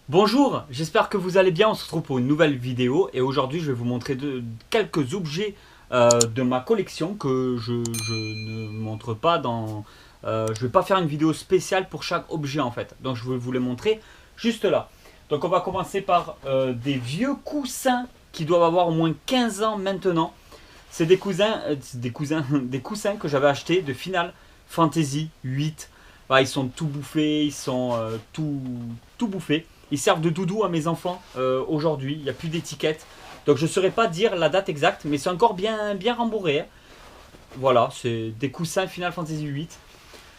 Bonjour, j'espère que vous allez bien, on se retrouve pour une nouvelle vidéo et aujourd'hui je vais vous montrer quelques objets de ma collection que je ne montre pas dans... je vais pas faire une vidéo spéciale pour chaque objet en fait, donc je vais vous les montrer juste là. Donc on va commencer par des vieux coussins qui doivent avoir au moins 15 ans maintenant. C'est des coussins que j'avais achetés de Final Fantasy 8. Voilà, ils sont tout bouffés, ils sont tout bouffés. Ils servent de doudou à mes enfants aujourd'hui. Il n'y a plus d'étiquette. Donc je ne saurais pas dire la date exacte, mais c'est encore bien rembourré, hein. Voilà, c'est des coussins Final Fantasy 8.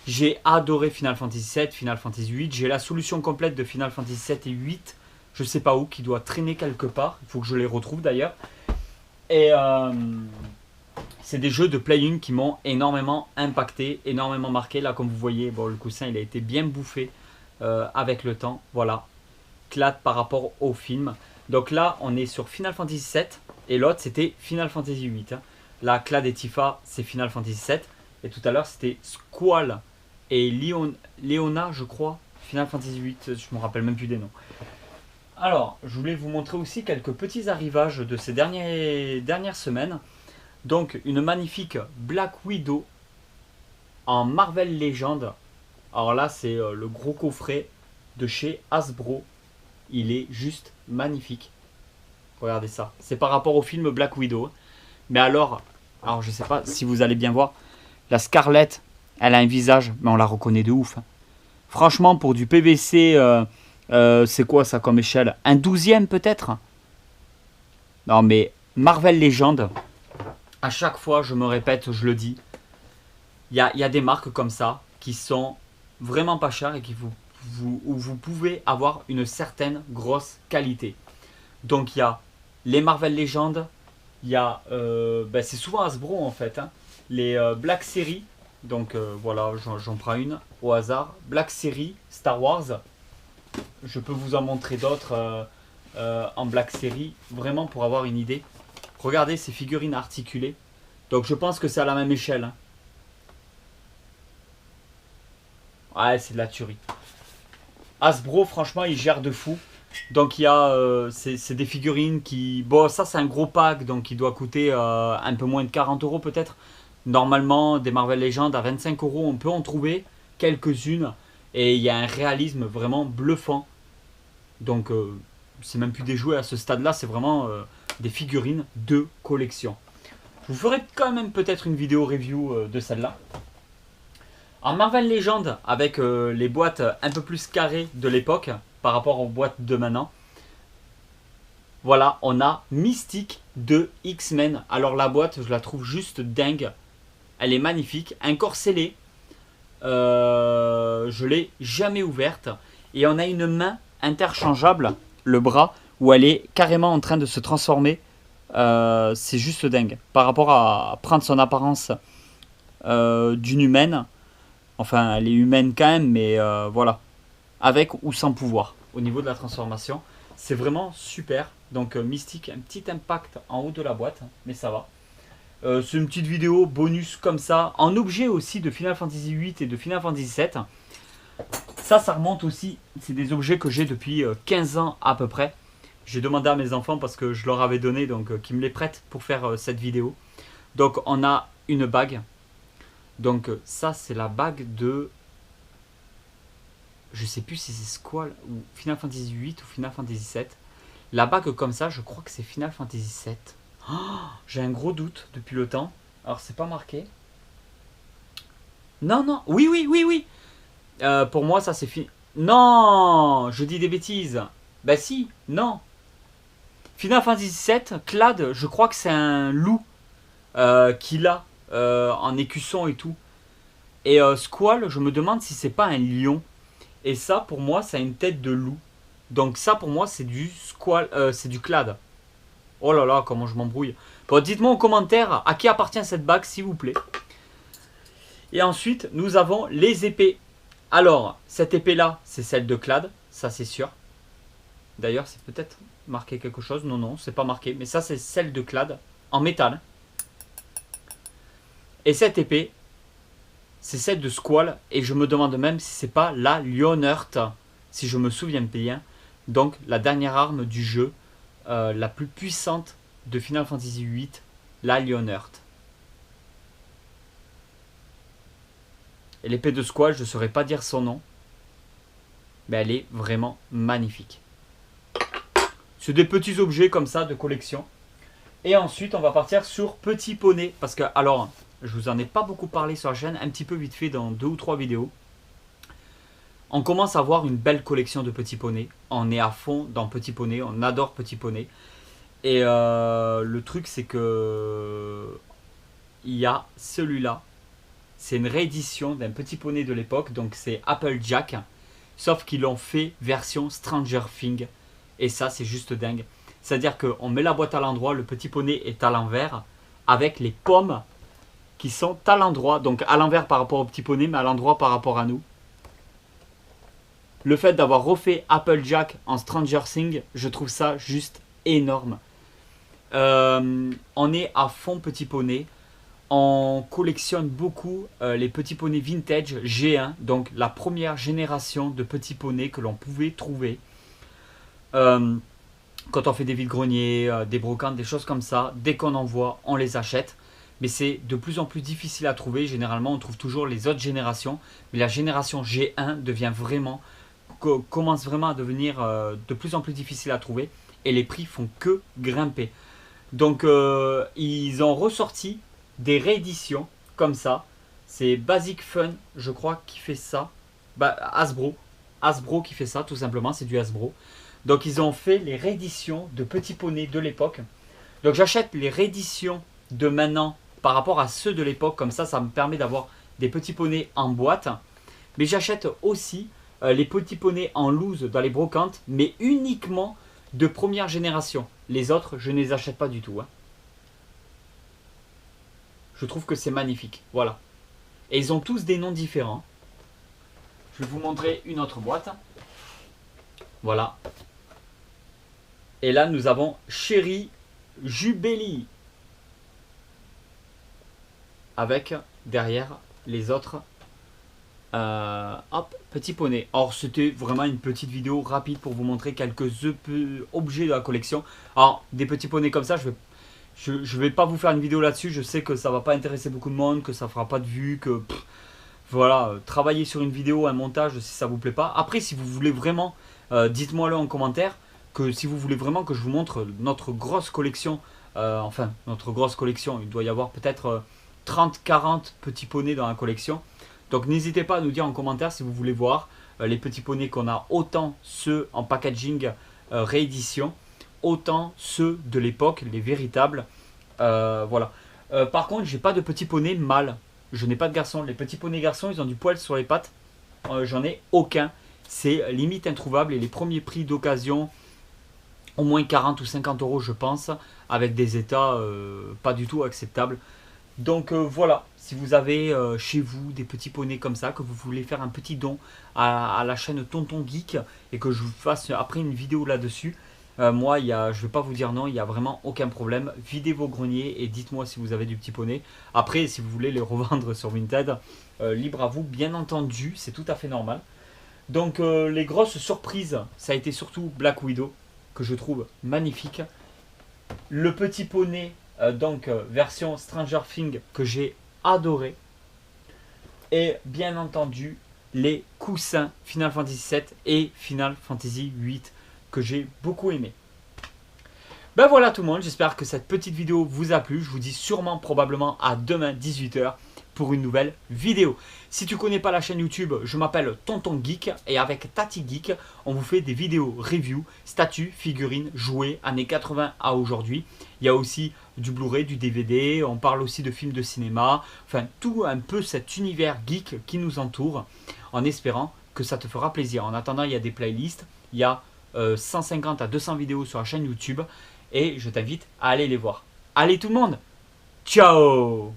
J'ai adoré Final Fantasy 7, Final Fantasy 8. J'ai la solution complète de Final Fantasy 7 et 8. Je sais pas où, qui doit traîner quelque part. Il faut que je les retrouve d'ailleurs. Et c'est des jeux de playing qui m'ont énormément impacté, énormément marqué. Là, comme vous voyez, bon, le coussin il a été bien bouffé avec le temps. Voilà, clade par rapport au film. Donc là, on est sur Final Fantasy 7 et l'autre c'était Final Fantasy 8. Hein. Là, Clad et Tifa, c'est Final Fantasy 7. Et tout à l'heure, c'était Squall et Leona, je crois, Final Fantasy 8. Je me rappelle même plus des noms. Alors, je voulais vous montrer aussi quelques petits arrivages de ces dernières semaines. Donc, une magnifique Black Widow en Marvel Legends. Alors là, c'est le gros coffret de chez Hasbro. Il est juste magnifique. Regardez ça. C'est par rapport au film Black Widow. Mais alors je sais pas si vous allez bien voir. La Scarlett, elle a un visage, mais on la reconnaît de ouf. Hein. Franchement, pour du PVC, c'est quoi ça comme échelle? Un 12e peut-être? Non mais Marvel Legends, à chaque fois, je me répète, je le dis, il y a des marques comme ça qui sont vraiment pas chères et où vous pouvez avoir une certaine grosse qualité. Donc il y a les Marvel Legends, il y a, c'est souvent Hasbro en fait, hein, les Black Series, donc voilà, j'en prends une au hasard, Black Series, Star Wars, je peux vous en montrer d'autres en Black Series, vraiment pour avoir une idée. Regardez ces figurines articulées, donc je pense que c'est à la même échelle. Hein. Ouais, c'est de la tuerie. Hasbro, franchement, il gère de fou. Donc il y a, c'est des figurines qui... Bon, ça c'est un gros pack, donc il doit coûter un peu moins de 40 euros peut-être. Normalement, des Marvel Legends à 25 euros, on peut en trouver quelques-unes. Et il y a un réalisme vraiment bluffant. Donc c'est même plus des jouets à ce stade-là, c'est vraiment des figurines de collection. Je vous ferai quand même peut-être une vidéo review de celle-là. En Marvel Legends, avec les boîtes un peu plus carrées de l'époque, par rapport aux boîtes de maintenant, voilà, on a Mystique de X-Men. Alors la boîte, je la trouve juste dingue. Elle est magnifique. Un corps scellé. Je l'ai jamais ouverte. Et on a une main interchangeable, le bras, où elle est carrément en train de se transformer. C'est juste dingue. Par rapport à prendre son apparence d'une humaine. Enfin, elle est humaine quand même, mais voilà. Avec ou sans pouvoir. Au niveau de la transformation, c'est vraiment super. Donc Mystique, un petit impact en haut de la boîte, mais ça va. C'est une petite vidéo bonus comme ça, en objet aussi de Final Fantasy 8 et de Final Fantasy 7. Ça remonte aussi, c'est des objets que j'ai depuis 15 ans à peu près. J'ai demandé à mes enfants parce que je leur avais donné, donc qu'ils me les prêtent pour faire cette vidéo. Donc on a une bague. Donc ça c'est la bague de... Je sais plus si c'est Squall ou Final Fantasy 8 ou Final Fantasy 7. La bague comme ça, je crois que c'est Final Fantasy 7. Oh, j'ai un gros doute depuis le temps. Alors c'est pas marqué. Non, non. Oui, oui, oui, oui. Pour moi, ça c'est fini. Non, je dis des bêtises. Bah si, non. Final Fantasy 7, Clad, je crois que c'est un loup qu'il a en écusson et tout. Et Squall, je me demande si c'est pas un lion. Et ça, pour moi, ça a une tête de loup. Donc ça, pour moi, c'est du Squall, c'est du Clad. Oh là là, comment je m'embrouille. Bon, dites-moi en commentaire à qui appartient cette bague, s'il vous plaît. Et ensuite, nous avons les épées. Alors, cette épée-là, c'est celle de Clad, ça c'est sûr. D'ailleurs, c'est peut-être marqué quelque chose. Non, non, c'est pas marqué. Mais ça, c'est celle de Clad, en métal. Et cette épée, c'est celle de Squall. Et je me demande même si c'est pas la Lionheart, si je me souviens bien. Donc la dernière arme du jeu, la plus puissante de Final Fantasy VIII, la Lionheart. Et l'épée de Squall, je ne saurais pas dire son nom, mais elle est vraiment magnifique. C'est des petits objets comme ça de collection. Et ensuite, on va partir sur Petit Poney. Parce que, alors, je vous en ai pas beaucoup parlé sur la chaîne, un petit peu vite fait dans 2 ou 3 vidéos. On commence à avoir une belle collection de Petit Poney. On est à fond dans Petit Poney, on adore Petit Poney. Et le truc, c'est que il y a celui-là. C'est une réédition d'un Petit Poney de l'époque, donc c'est Applejack. Sauf qu'ils l'ont fait version Stranger Things. Et ça, c'est juste dingue. C'est-à-dire qu'on met la boîte à l'endroit, le Petit Poney est à l'envers, avec les pommes qui sont à l'endroit. Donc à l'envers par rapport au Petit Poney, mais à l'endroit par rapport à nous. Le fait d'avoir refait Applejack en Stranger Things, je trouve ça juste énorme. On est à fond Petit Poney. On collectionne beaucoup les Petits Poneys vintage G1, donc la première génération de Petits Poneys que l'on pouvait trouver. Quand on fait des vides-greniers, des brocantes, des choses comme ça, dès qu'on en voit, on les achète. Mais c'est de plus en plus difficile à trouver. Généralement, on trouve toujours les autres générations. Mais la génération G1 devient vraiment, commence vraiment à devenir de plus en plus difficile à trouver. Et les prix font que grimper. Donc, ils ont ressorti des rééditions comme ça. C'est Basic Fun, je crois, qui fait ça. Hasbro. Hasbro qui fait ça, tout simplement. C'est du Hasbro. Donc ils ont fait les rééditions de Petits Poneys de l'époque. Donc j'achète les rééditions de maintenant par rapport à ceux de l'époque. Comme ça me permet d'avoir des Petits Poneys en boîte. Mais j'achète aussi les Petits Poneys en loose dans les brocantes. Mais uniquement de première génération. Les autres, je ne les achète pas du tout. Hein. Je trouve que c'est magnifique. Voilà. Et ils ont tous des noms différents. Je vais vous montrer une autre boîte. Voilà. Et là, nous avons Chéri Jubeli. Avec derrière les autres. Hop, Petit Poney. Alors, c'était vraiment une petite vidéo rapide pour vous montrer quelques objets de la collection. Alors, des Petits Poneys comme ça, je vais pas vous faire une vidéo là-dessus. Je sais que ça va pas intéresser beaucoup de monde, que ça fera pas de vues, que... voilà, travaillez sur une vidéo, un montage si ça vous plaît pas. Après, si vous voulez vraiment, dites-moi le en commentaire. Que si vous voulez vraiment que je vous montre notre grosse collection, enfin notre grosse collection, il doit y avoir peut-être 30-40 petits poneys dans la collection. Donc n'hésitez pas à nous dire en commentaire si vous voulez voir les petits poneys qu'on a, autant ceux en packaging réédition, autant ceux de l'époque, les véritables. Voilà. Par contre, j'ai pas de petits poneys mâles. Je n'ai pas de garçons. Les petits poneys garçons, ils ont du poil sur les pattes. J'en ai aucun. C'est limite introuvable et les premiers prix d'occasion, au moins 40 ou 50 euros je pense, avec des états pas du tout acceptables. Donc voilà, si vous avez chez vous des petits poneys comme ça, que vous voulez faire un petit don à la chaîne Tonton Geek et que je vous fasse après une vidéo là-dessus, moi je ne vais pas vous dire non, il n'y a vraiment aucun problème. Videz vos greniers et dites-moi si vous avez du petit poney. Après, si vous voulez les revendre sur Vinted, libre à vous, bien entendu, c'est tout à fait normal. Donc les grosses surprises, ça a été surtout Black Widow, que je trouve magnifique. Le petit poney, version Stranger Things, que j'ai adoré. Et bien entendu, les coussins Final Fantasy VII et Final Fantasy VIII, que j'ai beaucoup aimé. Ben voilà tout le monde, j'espère que cette petite vidéo vous a plu. Je vous dis sûrement, probablement à demain 18 h pour une nouvelle vidéo. Si tu connais pas la chaîne YouTube, je m'appelle Tonton Geek et avec Tati Geek, on vous fait des vidéos review, statues, figurines, jouets, années 80 à aujourd'hui. Il y a aussi du Blu-ray, du DVD, on parle aussi de films de cinéma, enfin tout un peu cet univers geek qui nous entoure, en espérant que ça te fera plaisir. En attendant, il y a des playlists, il y a 150 à 200 vidéos sur la chaîne YouTube et je t'invite à aller les voir. Allez tout le monde, ciao!